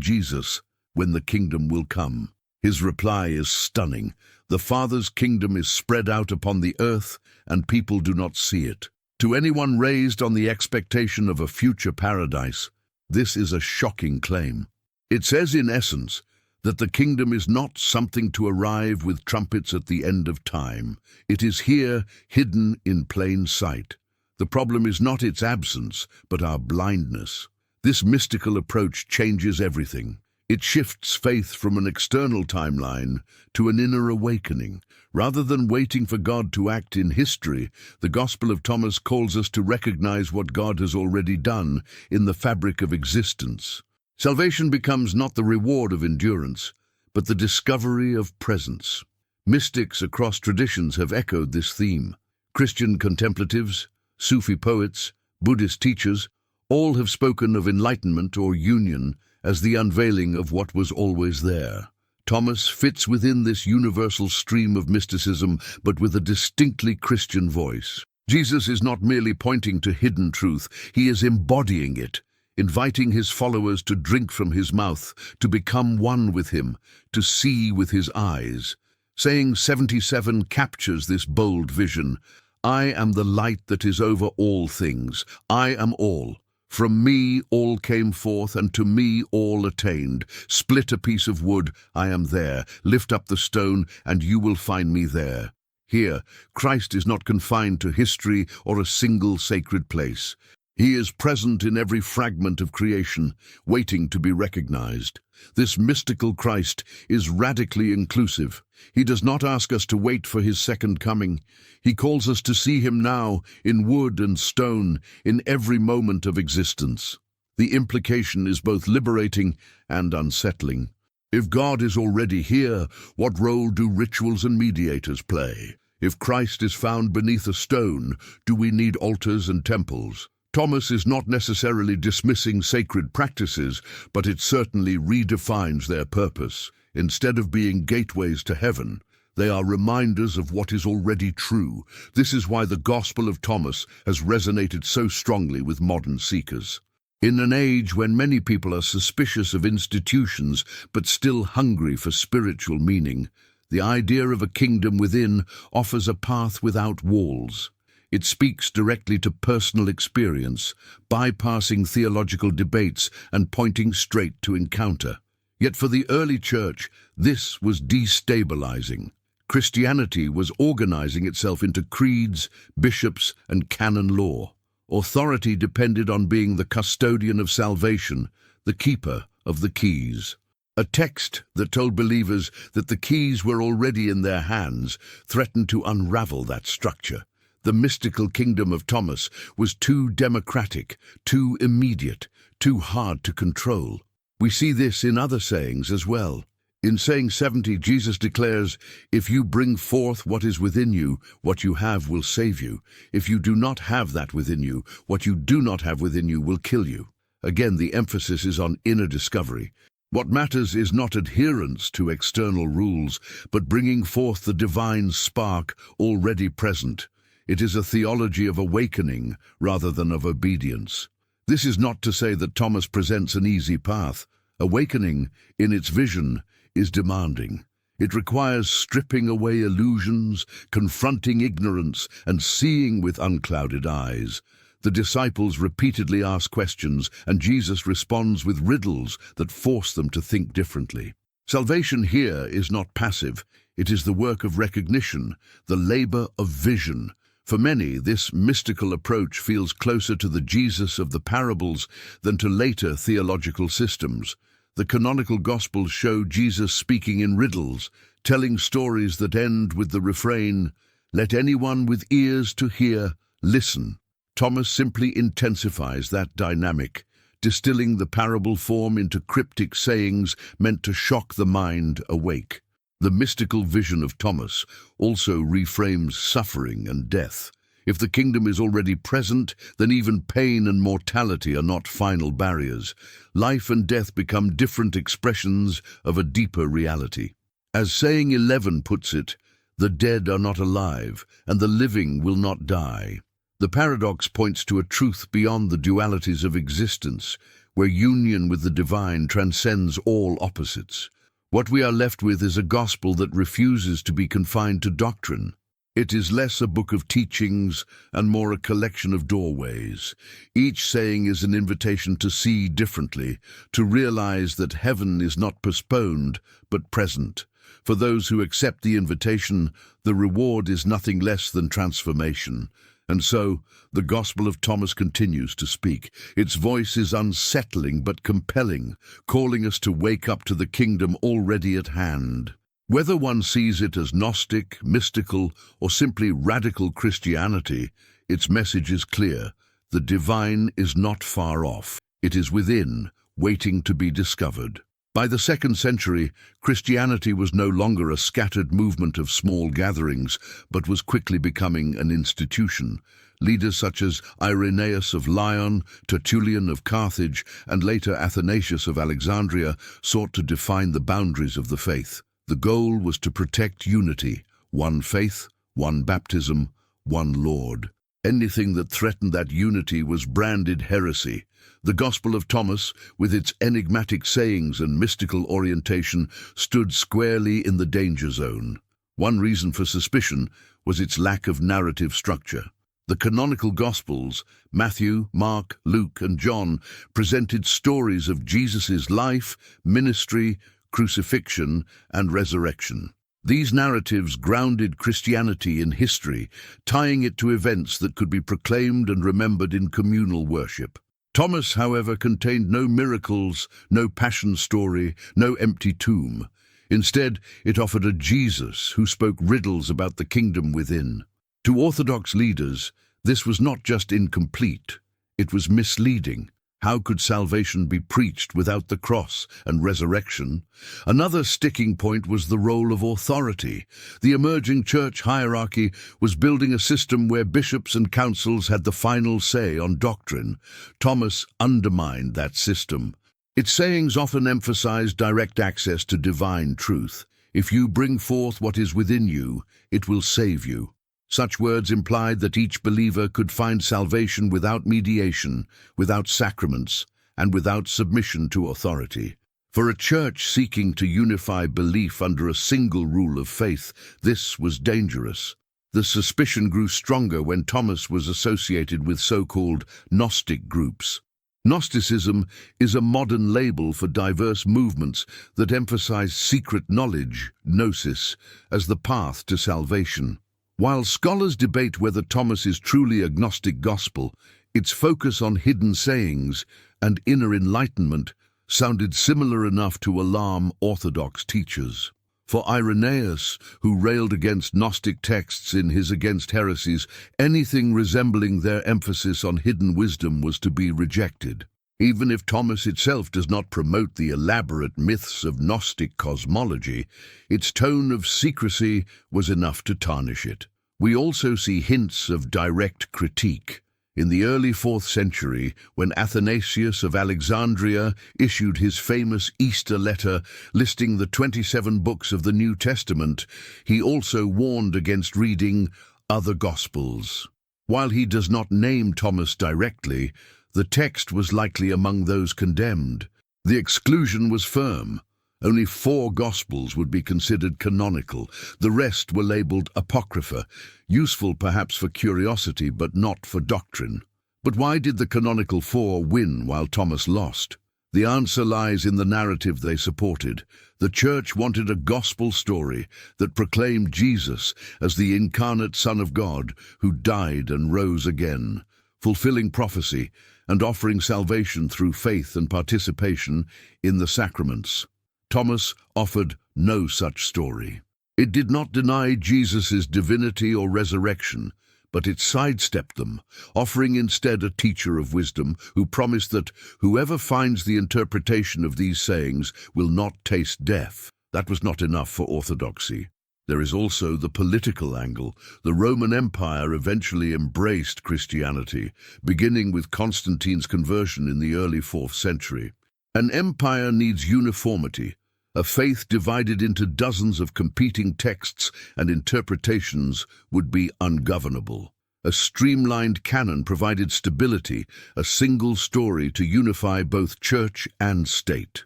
Jesus when the kingdom will come. His reply is stunning. The Father's kingdom is spread out upon the earth, and people do not see it. To anyone raised on the expectation of a future paradise, this is a shocking claim. It says, in essence, that the kingdom is not something to arrive with trumpets at the end of time. It is here, hidden in plain sight. The problem is not its absence, but our blindness. This mystical approach changes everything. It shifts faith from an external timeline to an inner awakening. Rather than waiting for God to act in history, the Gospel of Thomas calls us to recognize what God has already done in the fabric of existence. Salvation becomes not the reward of endurance, but the discovery of presence. Mystics across traditions have echoed this theme. Christian contemplatives, Sufi poets, Buddhist teachers, all have spoken of enlightenment or union as the unveiling of what was always there. Thomas fits within this universal stream of mysticism, but with a distinctly Christian voice. Jesus is not merely pointing to hidden truth, he is embodying it, inviting his followers to drink from his mouth, to become one with him, to see with his eyes. Saying 77 captures this bold vision. I am the light that is over all things. I am all. From me all came forth, and to me all attained. Split a piece of wood, I am there. Lift up the stone, and you will find me there. Here, Christ is not confined to history or a single sacred place. He is present in every fragment of creation, waiting to be recognized. This mystical Christ is radically inclusive. He does not ask us to wait for his second coming. He calls us to see him now, in wood and stone, in every moment of existence. The implication is both liberating and unsettling. If God is already here, what role do rituals and mediators play? If Christ is found beneath a stone, do we need altars and temples? Thomas is not necessarily dismissing sacred practices, but it certainly redefines their purpose. Instead of being gateways to heaven, they are reminders of what is already true. This is why the Gospel of Thomas has resonated so strongly with modern seekers. In an age when many people are suspicious of institutions but still hungry for spiritual meaning, the idea of a kingdom within offers a path without walls. It speaks directly to personal experience, bypassing theological debates and pointing straight to encounter. Yet for the early church, this was destabilizing. Christianity was organizing itself into creeds, bishops, and canon law. Authority depended on being the custodian of salvation, the keeper of the keys. A text that told believers that the keys were already in their hands threatened to unravel that structure. The mystical kingdom of Thomas was too democratic, too immediate, too hard to control. We see this in other sayings as well. In saying 70, Jesus declares, "If you bring forth what is within you, what you have will save you. If you do not have that within you, what you do not have within you will kill you." Again, the emphasis is on inner discovery. What matters is not adherence to external rules, but bringing forth the divine spark already present. It is a theology of awakening rather than of obedience. This is not to say that Thomas presents an easy path. Awakening, in its vision, is demanding. It requires stripping away illusions, confronting ignorance, and seeing with unclouded eyes. The disciples repeatedly ask questions, and Jesus responds with riddles that force them to think differently. Salvation here is not passive. It is the work of recognition, the labor of vision. For many, this mystical approach feels closer to the Jesus of the parables than to later theological systems. The canonical Gospels show Jesus speaking in riddles, telling stories that end with the refrain, "Let anyone with ears to hear, listen." Thomas simply intensifies that dynamic, distilling the parable form into cryptic sayings meant to shock the mind awake. The mystical vision of Thomas also reframes suffering and death. If the kingdom is already present, then even pain and mortality are not final barriers. Life and death become different expressions of a deeper reality. As saying 11 puts it, "The dead are not alive, and the living will not die." The paradox points to a truth beyond the dualities of existence, where union with the divine transcends all opposites. What we are left with is a gospel that refuses to be confined to doctrine. It is less a book of teachings and more a collection of doorways. Each saying is an invitation to see differently, to realize that heaven is not postponed, but present. For those who accept the invitation, the reward is nothing less than transformation. And so, the Gospel of Thomas continues to speak. Its voice is unsettling but compelling, calling us to wake up to the kingdom already at hand. Whether one sees it as Gnostic, mystical, or simply radical Christianity, its message is clear. The divine is not far off. It is within, waiting to be discovered. By the 2nd century, Christianity was no longer a scattered movement of small gatherings, but was quickly becoming an institution. Leaders such as Irenaeus of Lyon, Tertullian of Carthage, and later Athanasius of Alexandria sought to define the boundaries of the faith. The goal was to protect unity, one faith, one baptism, one Lord. Anything that threatened that unity was branded heresy. The Gospel of Thomas, with its enigmatic sayings and mystical orientation, stood squarely in the danger zone. One reason for suspicion was its lack of narrative structure. The canonical Gospels, Matthew, Mark, Luke, and John, presented stories of Jesus' life, ministry, crucifixion, and resurrection. These narratives grounded Christianity in history, tying it to events that could be proclaimed and remembered in communal worship. Thomas, however, contained no miracles, no passion story, no empty tomb. Instead, it offered a Jesus who spoke riddles about the kingdom within. To Orthodox leaders, this was not just incomplete, it was misleading. How could salvation be preached without the cross and resurrection? Another sticking point was the role of authority. The emerging church hierarchy was building a system where bishops and councils had the final say on doctrine. Thomas undermined that system. Its sayings often emphasized direct access to divine truth. If you bring forth what is within you, it will save you. Such words implied that each believer could find salvation without mediation, without sacraments, and without submission to authority. For a church seeking to unify belief under a single rule of faith, this was dangerous. The suspicion grew stronger when Thomas was associated with so-called Gnostic groups. Gnosticism is a modern label for diverse movements that emphasize secret knowledge, gnosis, as the path to salvation. While scholars debate whether Thomas is truly a Gnostic gospel, its focus on hidden sayings and inner enlightenment sounded similar enough to alarm Orthodox teachers. For Irenaeus, who railed against Gnostic texts in his Against Heresies, anything resembling their emphasis on hidden wisdom was to be rejected. Even if Thomas itself does not promote the elaborate myths of Gnostic cosmology, its tone of secrecy was enough to tarnish it. We also see hints of direct critique. In the early 4th century, when Athanasius of Alexandria issued his famous Easter letter listing the 27 books of the New Testament, he also warned against reading other Gospels. While he does not name Thomas directly, the text was likely among those condemned. The exclusion was firm. Only 4 Gospels would be considered canonical. The rest were labeled apocrypha, useful perhaps for curiosity but not for doctrine. But why did the canonical 4 win while Thomas lost? The answer lies in the narrative they supported. The Church wanted a gospel story that proclaimed Jesus as the incarnate Son of God who died and rose again, fulfilling prophecy and offering salvation through faith and participation in the sacraments. Thomas offered no such story. It did not deny Jesus' divinity or resurrection, but it sidestepped them, offering instead a teacher of wisdom who promised that whoever finds the interpretation of these sayings will not taste death. That was not enough for orthodoxy. There is also the political angle. The Roman Empire eventually embraced Christianity, beginning with Constantine's conversion in the early 4th century. An empire needs uniformity. A faith divided into dozens of competing texts and interpretations would be ungovernable. A streamlined canon provided stability, a single story to unify both church and state.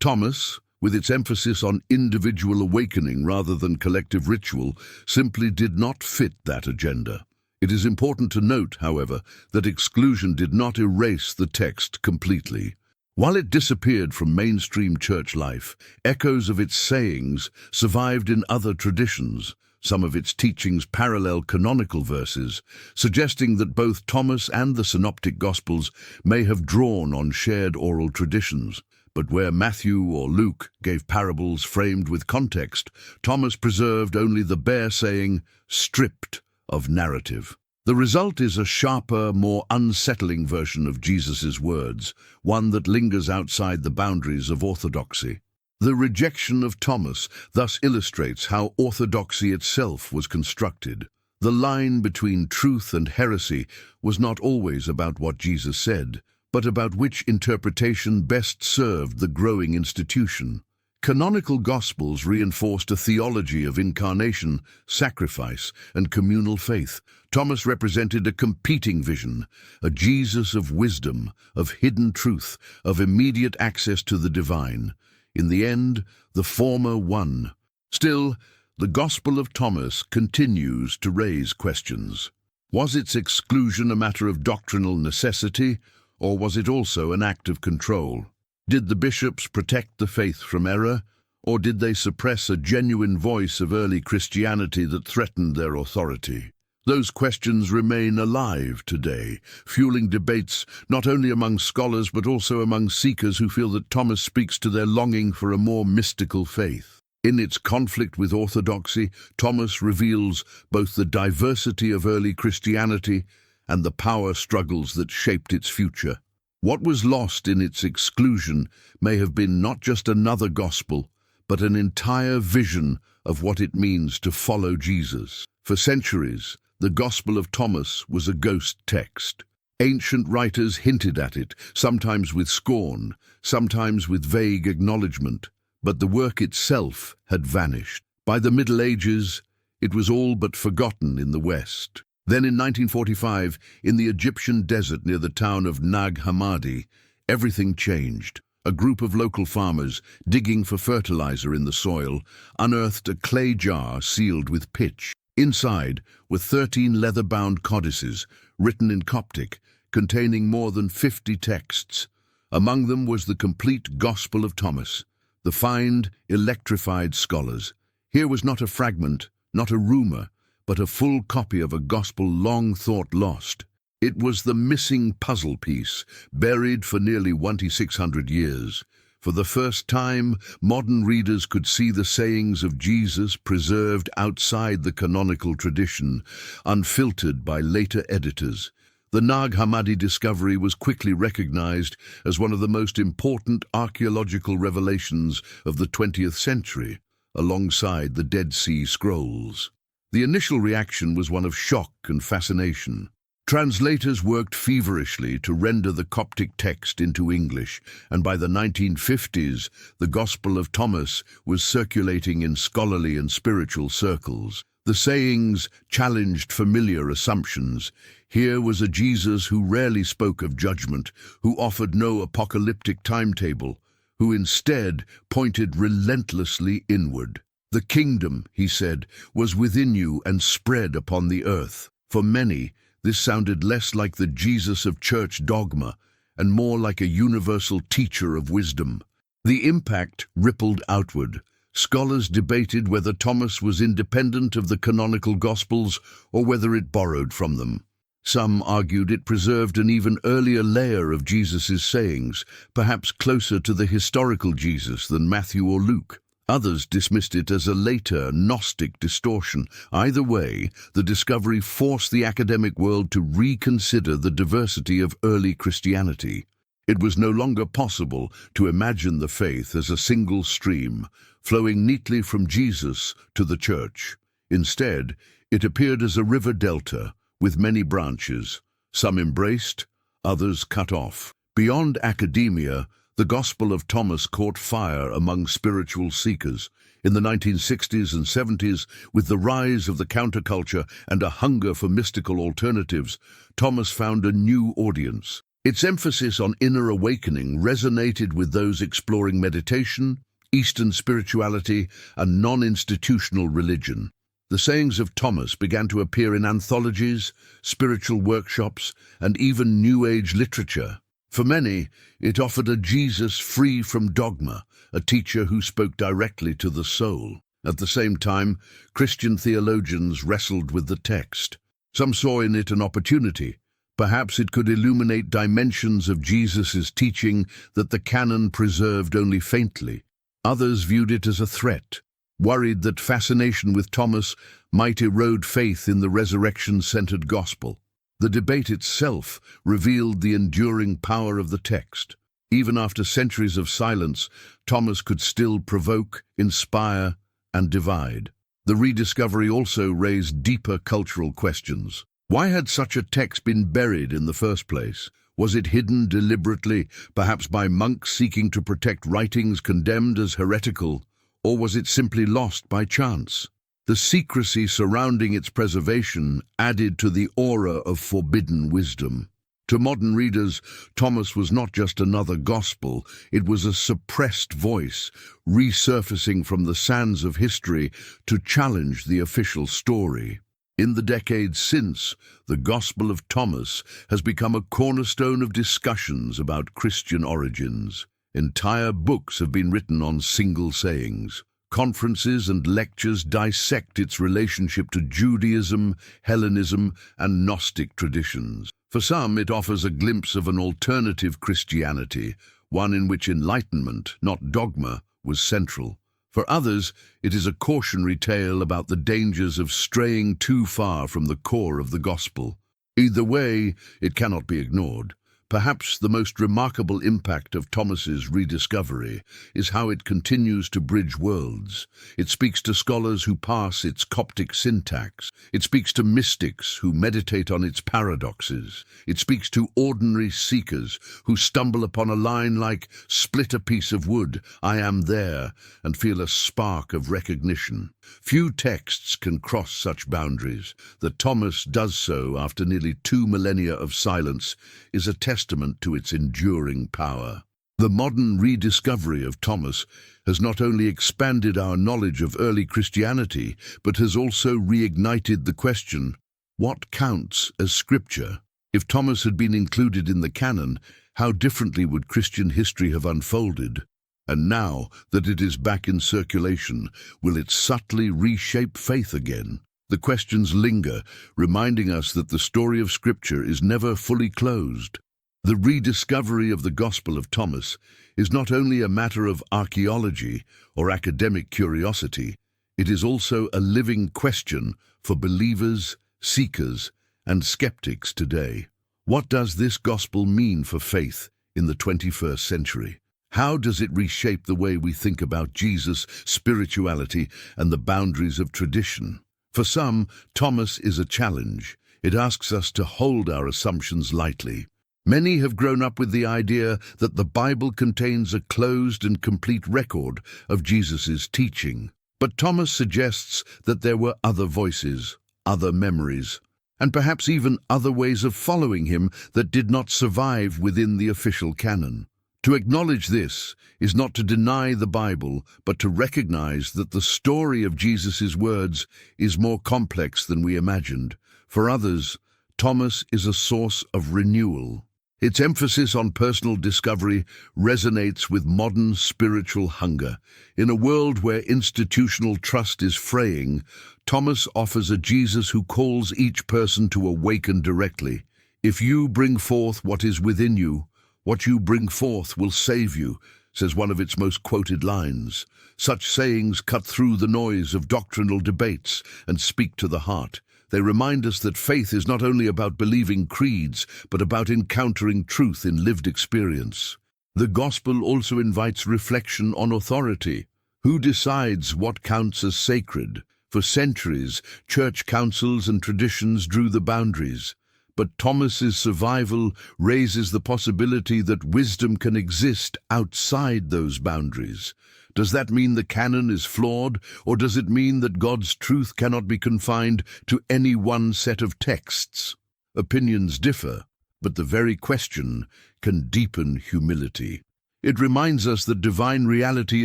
Thomas, with its emphasis on individual awakening rather than collective ritual, simply did not fit that agenda. It is important to note, however, that exclusion did not erase the text completely. While it disappeared from mainstream church life, echoes of its sayings survived in other traditions. Some of its teachings parallel canonical verses, suggesting that both Thomas and the Synoptic Gospels may have drawn on shared oral traditions. But where Matthew or Luke gave parables framed with context, Thomas preserved only the bare saying, stripped of narrative. The result is a sharper, more unsettling version of Jesus' words, one that lingers outside the boundaries of orthodoxy. The rejection of Thomas thus illustrates how orthodoxy itself was constructed. The line between truth and heresy was not always about what Jesus said, but about which interpretation best served the growing institution. Canonical Gospels reinforced a theology of incarnation, sacrifice, and communal faith. Thomas represented a competing vision, a Jesus of wisdom, of hidden truth, of immediate access to the divine. In the end, the former won. Still, the Gospel of Thomas continues to raise questions. Was its exclusion a matter of doctrinal necessity, or was it also an act of control? Did the bishops protect the faith from error, or did they suppress a genuine voice of early Christianity that threatened their authority? Those questions remain alive today, fueling debates not only among scholars but also among seekers who feel that Thomas speaks to their longing for a more mystical faith. In its conflict with orthodoxy, Thomas reveals both the diversity of early Christianity and the power struggles that shaped its future. What was lost in its exclusion may have been not just another gospel, but an entire vision of what it means to follow Jesus. For centuries, the Gospel of Thomas was a ghost text. Ancient writers hinted at it, sometimes with scorn, sometimes with vague acknowledgement, but the work itself had vanished. By the Middle Ages, it was all but forgotten in the West. Then in 1945, in the Egyptian desert near the town of Nag Hammadi, everything changed. A group of local farmers, digging for fertilizer in the soil, unearthed a clay jar sealed with pitch. Inside were 13 leather-bound codices, written in Coptic, containing more than 50 texts. Among them was the complete Gospel of Thomas. The find electrified scholars. Here was not a fragment, not a rumor, but a full copy of a gospel long thought lost. It was the missing puzzle piece, buried for nearly 2,600 years. For the first time, modern readers could see the sayings of Jesus preserved outside the canonical tradition, unfiltered by later editors. The Nag Hammadi discovery was quickly recognized as one of the most important archaeological revelations of the 20th century, alongside the Dead Sea Scrolls. The initial reaction was one of shock and fascination. Translators worked feverishly to render the Coptic text into English, and by the 1950s, the Gospel of Thomas was circulating in scholarly and spiritual circles. The sayings challenged familiar assumptions. Here was a Jesus who rarely spoke of judgment, who offered no apocalyptic timetable, who instead pointed relentlessly inward. The kingdom, he said, was within you and spread upon the earth. For many, this sounded less like the Jesus of church dogma and more like a universal teacher of wisdom. The impact rippled outward. Scholars debated whether Thomas was independent of the canonical Gospels or whether it borrowed from them. Some argued it preserved an even earlier layer of Jesus' sayings, perhaps closer to the historical Jesus than Matthew or Luke. Others dismissed it as a later, Gnostic distortion. Either way, the discovery forced the academic world to reconsider the diversity of early Christianity. It was no longer possible to imagine the faith as a single stream, flowing neatly from Jesus to the Church. Instead, it appeared as a river delta, with many branches, some embraced, others cut off. Beyond academia, the Gospel of Thomas caught fire among spiritual seekers. In the 1960s and 70s, with the rise of the counterculture and a hunger for mystical alternatives, Thomas found a new audience. Its emphasis on inner awakening resonated with those exploring meditation, Eastern spirituality, and non-institutional religion. The sayings of Thomas began to appear in anthologies, spiritual workshops, and even New Age literature. For many, it offered a Jesus free from dogma, a teacher who spoke directly to the soul. At the same time, Christian theologians wrestled with the text. Some saw in it an opportunity. Perhaps it could illuminate dimensions of Jesus' teaching that the canon preserved only faintly. Others viewed it as a threat, worried that fascination with Thomas might erode faith in the resurrection-centered gospel. The debate itself revealed the enduring power of the text. Even after centuries of silence, Thomas could still provoke, inspire, and divide. The rediscovery also raised deeper cultural questions. Why had such a text been buried in the first place? Was it hidden deliberately, perhaps by monks seeking to protect writings condemned as heretical? Or was it simply lost by chance? The secrecy surrounding its preservation added to the aura of forbidden wisdom. To modern readers, Thomas was not just another gospel, it was a suppressed voice, resurfacing from the sands of history to challenge the official story. In the decades since, the Gospel of Thomas has become a cornerstone of discussions about Christian origins. Entire books have been written on single sayings. Conferences and lectures dissect its relationship to Judaism, Hellenism, and Gnostic traditions. For some, it offers a glimpse of an alternative Christianity, one in which enlightenment, not dogma, was central. For others, it is a cautionary tale about the dangers of straying too far from the core of the gospel. Either way, it cannot be ignored. Perhaps the most remarkable impact of Thomas's rediscovery is how it continues to bridge worlds. It speaks to scholars who parse its Coptic syntax. It speaks to mystics who meditate on its paradoxes. It speaks to ordinary seekers who stumble upon a line like, "Split a piece of wood, I am there," and feel a spark of recognition. Few texts can cross such boundaries. That Thomas does so after nearly 2 millennia of silence is a testament to its enduring power. The modern rediscovery of Thomas has not only expanded our knowledge of early Christianity, but has also reignited the question, what counts as scripture? If Thomas had been included in the canon, how differently would Christian history have unfolded? And now that it is back in circulation, will it subtly reshape faith again? The questions linger, reminding us that the story of Scripture is never fully closed. The rediscovery of the Gospel of Thomas is not only a matter of archaeology or academic curiosity, it is also a living question for believers, seekers, and skeptics today. What does this Gospel mean for faith in the 21st century? How does it reshape the way we think about Jesus, spirituality, and the boundaries of tradition? For some, Thomas is a challenge. It asks us to hold our assumptions lightly. Many have grown up with the idea that the Bible contains a closed and complete record of Jesus' teaching. But Thomas suggests that there were other voices, other memories, and perhaps even other ways of following him that did not survive within the official canon. To acknowledge this is not to deny the Bible, but to recognize that the story of Jesus' words is more complex than we imagined. For others, Thomas is a source of renewal. Its emphasis on personal discovery resonates with modern spiritual hunger. In a world where institutional trust is fraying, Thomas offers a Jesus who calls each person to awaken directly. If you bring forth what is within you, what you bring forth will save you, says one of its most quoted lines. Such sayings cut through the noise of doctrinal debates and speak to the heart. They remind us that faith is not only about believing creeds, but about encountering truth in lived experience. The Gospel also invites reflection on authority. Who decides what counts as sacred? For centuries, church councils and traditions drew the boundaries. But Thomas's survival raises the possibility that wisdom can exist outside those boundaries. Does that mean the canon is flawed, or does it mean that God's truth cannot be confined to any one set of texts? Opinions differ, but the very question can deepen humility. It reminds us that divine reality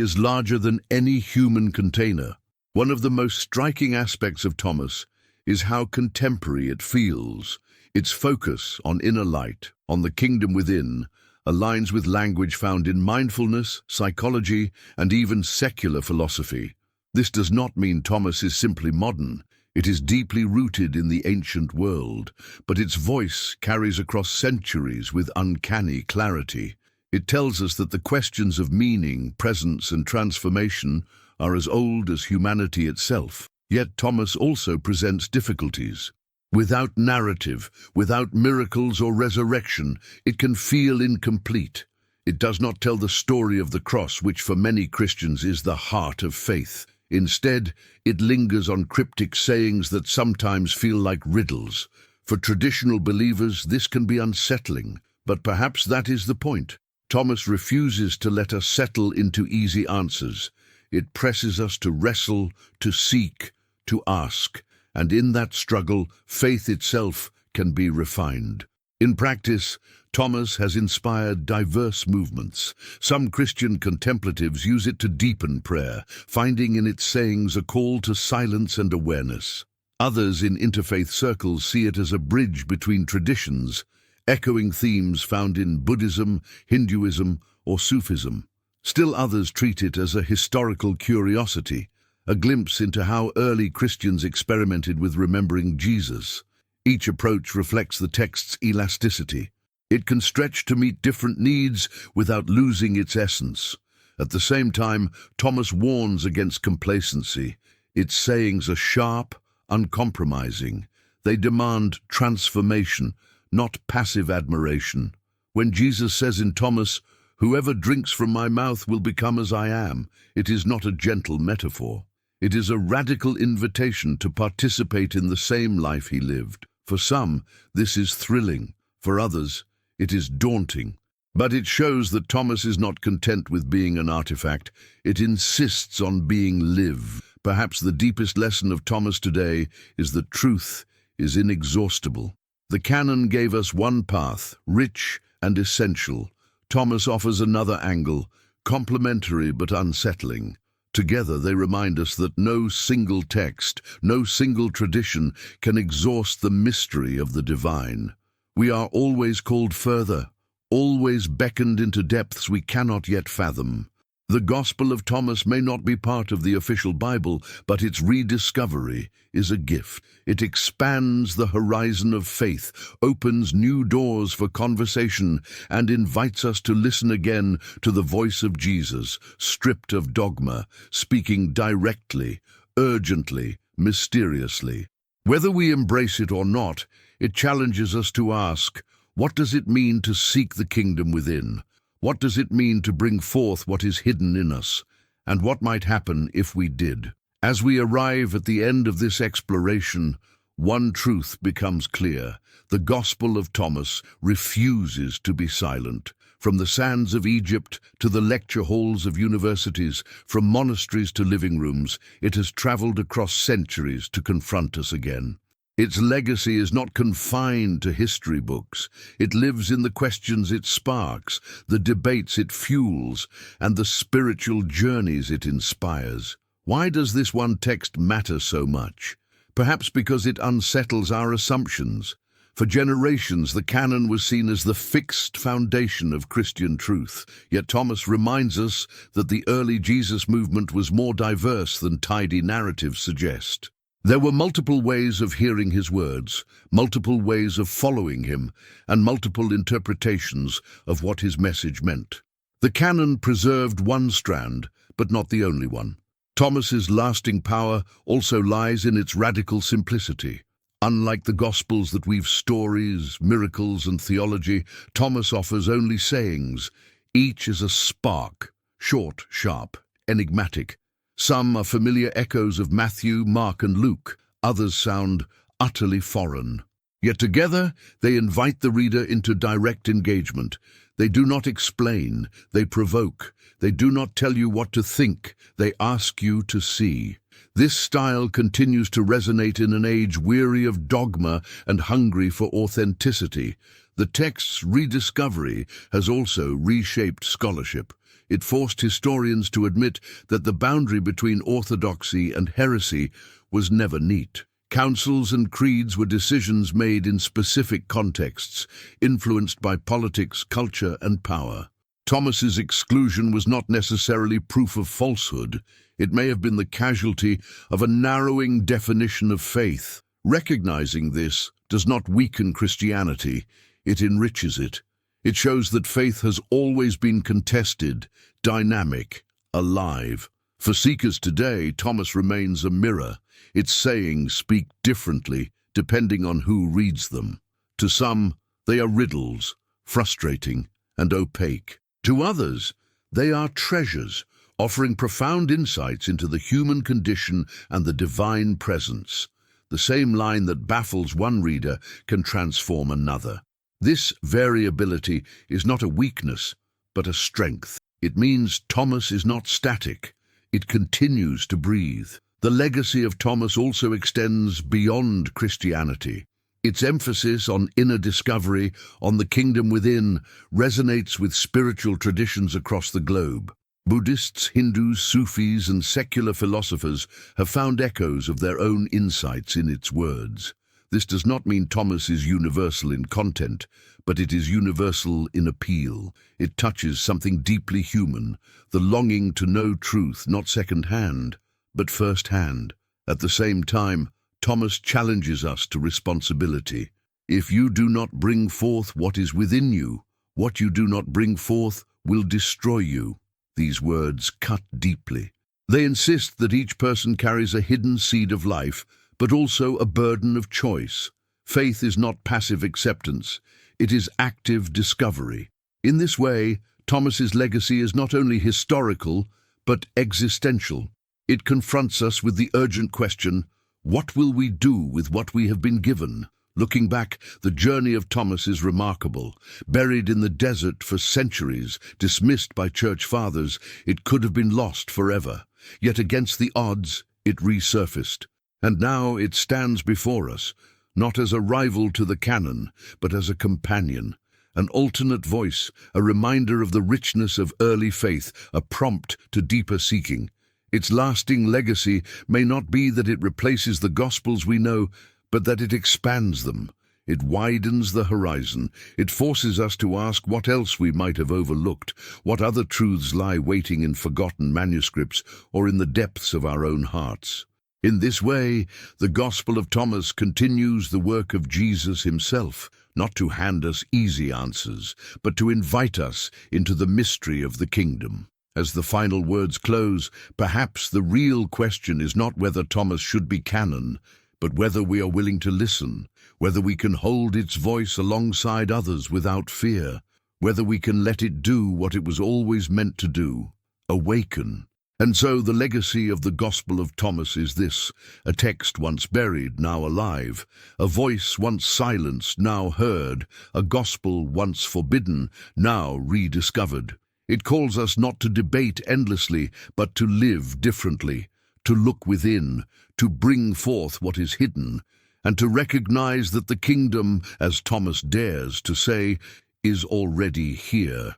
is larger than any human container. One of the most striking aspects of Thomas is how contemporary it feels. Its focus on inner light, on the kingdom within, aligns with language found in mindfulness, psychology, and even secular philosophy. This does not mean Thomas is simply modern. It is deeply rooted in the ancient world, but its voice carries across centuries with uncanny clarity. It tells us that the questions of meaning, presence, and transformation are as old as humanity itself. Yet Thomas also presents difficulties. Without narrative, without miracles or resurrection, it can feel incomplete. It does not tell the story of the cross, which for many Christians is the heart of faith. Instead, it lingers on cryptic sayings that sometimes feel like riddles. For traditional believers, this can be unsettling, but perhaps that is the point. Thomas refuses to let us settle into easy answers. It presses us to wrestle, to seek, to ask, and in that struggle, faith itself can be refined. In practice, Thomas has inspired diverse movements. Some Christian contemplatives use it to deepen prayer, finding in its sayings a call to silence and awareness. Others in interfaith circles see it as a bridge between traditions, echoing themes found in Buddhism, Hinduism, or Sufism. Still others treat it as a historical curiosity, a glimpse into how early Christians experimented with remembering Jesus. Each approach reflects the text's elasticity. It can stretch to meet different needs without losing its essence. At the same time, Thomas warns against complacency. Its sayings are sharp, uncompromising. They demand transformation, not passive admiration. When Jesus says in Thomas, "Whoever drinks from my mouth will become as I am," it is not a gentle metaphor. It is a radical invitation to participate in the same life he lived. For some, this is thrilling. For others, it is daunting. But it shows that Thomas is not content with being an artifact. It insists on being lived. Perhaps the deepest lesson of Thomas today is that truth is inexhaustible. The canon gave us one path, rich and essential. Thomas offers another angle, complementary but unsettling. Together they remind us that no single text, no single tradition can exhaust the mystery of the divine. We are always called further, always beckoned into depths we cannot yet fathom. The Gospel of Thomas may not be part of the official Bible, but its rediscovery is a gift. It expands the horizon of faith, opens new doors for conversation, and invites us to listen again to the voice of Jesus, stripped of dogma, speaking directly, urgently, mysteriously. Whether we embrace it or not, it challenges us to ask, what does it mean to seek the kingdom within? What does it mean to bring forth what is hidden in us? And what might happen if we did? As we arrive at the end of this exploration, one truth becomes clear. The Gospel of Thomas refuses to be silent. From the sands of Egypt to the lecture halls of universities, from monasteries to living rooms, it has traveled across centuries to confront us again. Its legacy is not confined to history books. It lives in the questions it sparks, the debates it fuels, and the spiritual journeys it inspires. Why does this one text matter so much? Perhaps because it unsettles our assumptions. For generations, the canon was seen as the fixed foundation of Christian truth. Yet Thomas reminds us that the early Jesus movement was more diverse than tidy narratives suggest. There were multiple ways of hearing his words, multiple ways of following him, and multiple interpretations of what his message meant. The canon preserved one strand, but not the only one. Thomas's lasting power also lies in its radical simplicity. Unlike the Gospels that weave stories, miracles, and theology, Thomas offers only sayings. Each is a spark, short, sharp, enigmatic. Some are familiar echoes of Matthew, Mark, and Luke. Others sound utterly foreign. Yet together, they invite the reader into direct engagement. They do not explain, they provoke. They do not tell you what to think, they ask you to see. This style continues to resonate in an age weary of dogma and hungry for authenticity. The text's rediscovery has also reshaped scholarship. It forced historians to admit that the boundary between orthodoxy and heresy was never neat. Councils and creeds were decisions made in specific contexts, influenced by politics, culture, and power. Thomas's exclusion was not necessarily proof of falsehood. It may have been the casualty of a narrowing definition of faith. Recognizing this does not weaken Christianity, it enriches it. It shows that faith has always been contested, dynamic, alive. For seekers today, Thomas remains a mirror. Its sayings speak differently depending on who reads them. To some, they are riddles, frustrating and opaque. To others, they are treasures, offering profound insights into the human condition and the divine presence. The same line that baffles one reader can transform another. This variability is not a weakness, but a strength. It means Thomas is not static. It continues to breathe. The legacy of Thomas also extends beyond Christianity. Its emphasis on inner discovery, on the kingdom within, resonates with spiritual traditions across the globe. Buddhists, Hindus, Sufis, and secular philosophers have found echoes of their own insights in its words. This does not mean Thomas is universal in content, but it is universal in appeal. It touches something deeply human, the longing to know truth, not second-hand, but first-hand. At the same time, Thomas challenges us to responsibility. If you do not bring forth what is within you, what you do not bring forth will destroy you. These words cut deeply. They insist that each person carries a hidden seed of life, but also a burden of choice. Faith is not passive acceptance, it is active discovery. In this way, Thomas's legacy is not only historical, but existential. It confronts us with the urgent question, what will we do with what we have been given? Looking back, the journey of Thomas is remarkable. Buried in the desert for centuries, dismissed by church fathers, it could have been lost forever. Yet against the odds, it resurfaced. And now it stands before us, not as a rival to the canon, but as a companion, an alternate voice, a reminder of the richness of early faith, a prompt to deeper seeking. Its lasting legacy may not be that it replaces the Gospels we know, but that it expands them. It widens the horizon. It forces us to ask what else we might have overlooked, what other truths lie waiting in forgotten manuscripts or in the depths of our own hearts. In this way, the Gospel of Thomas continues the work of Jesus himself, not to hand us easy answers, but to invite us into the mystery of the kingdom. As the final words close, perhaps the real question is not whether Thomas should be canon, but whether we are willing to listen, whether we can hold its voice alongside others without fear, whether we can let it do what it was always meant to do, awaken. And so the legacy of the Gospel of Thomas is this: a text once buried, now alive, a voice once silenced, now heard, a gospel once forbidden, now rediscovered. It calls us not to debate endlessly, but to live differently, to look within, to bring forth what is hidden, and to recognize that the kingdom, as Thomas dares to say, is already here.